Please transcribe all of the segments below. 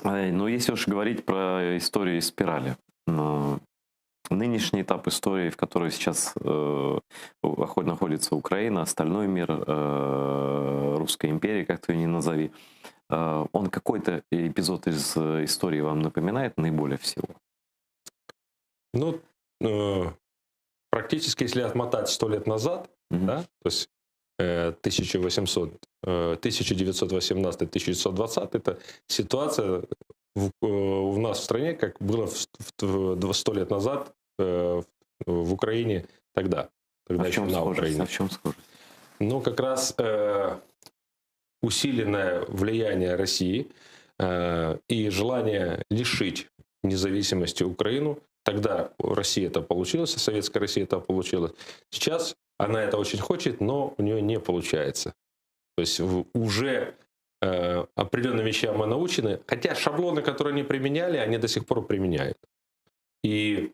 Но если уж говорить про историю спирали, нынешний этап истории, в которой сейчас находится Украина, остальной мир, Русская империя, как ты ее ни назови, он какой-то эпизод из истории вам напоминает наиболее всего? Ну, практически, если отмотать 100 лет назад, Мгм. да, то есть 1918-1920, это ситуация у нас в стране, как было 100 лет назад в Украине тогда А в еще чем на схожесть? А Украине. в чем схожесть? Ну, как раз усиленное влияние России и желание лишить независимости Украину. Тогда Россия это получилось, Советская Россия это получилась. Сейчас она это очень хочет, но у нее не получается. То есть уже определенным вещам мы научены, хотя шаблоны, которые они применяли, они до сих пор применяют. И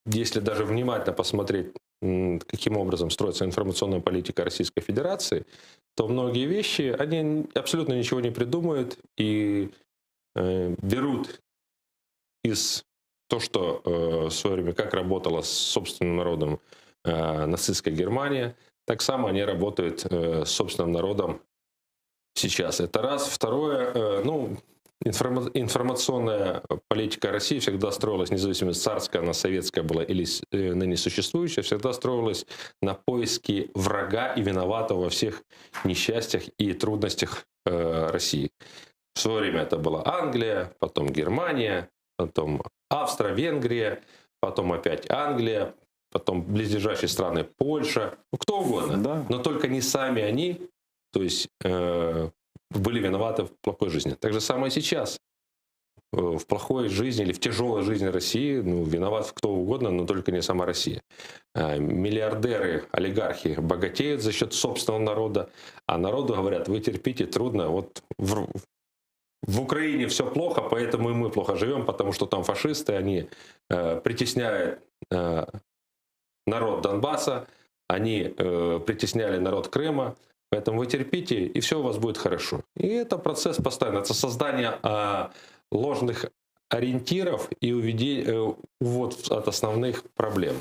если даже внимательно посмотреть, каким образом строится информационная политика Российской Федерации, то многие вещи, они абсолютно ничего не придумают и берут из того, что в свое время как работала с собственным народом нацистская Германия, так само они работают с собственным народом сейчас. Это раз. Второе, информационная политика России всегда строилась, независимо, царская она, советская была или ныне существующая, всегда строилась на поиске врага и виноватого во всех несчастьях и трудностях России. В свое время это была Англия, потом Германия, потом Австро-Венгрия, потом опять Англия, потом близлежащие страны Польша, кто угодно. Да. Но только не сами они, то есть были виноваты в плохой жизни. Так же самое и сейчас. В плохой жизни или в тяжелой жизни России виноват кто угодно, но только не сама Россия. Миллиардеры, олигархи богатеют за счет собственного народа, а народу говорят: вы терпите, трудно. Вот в Украине все плохо, поэтому и мы плохо живем, потому что там фашисты, они притесняют народ Донбасса, они притесняли народ Крыма, поэтому вы терпите, и все у вас будет хорошо. И это процесс постоянно, это создание ложных ориентиров и увод от основных проблем.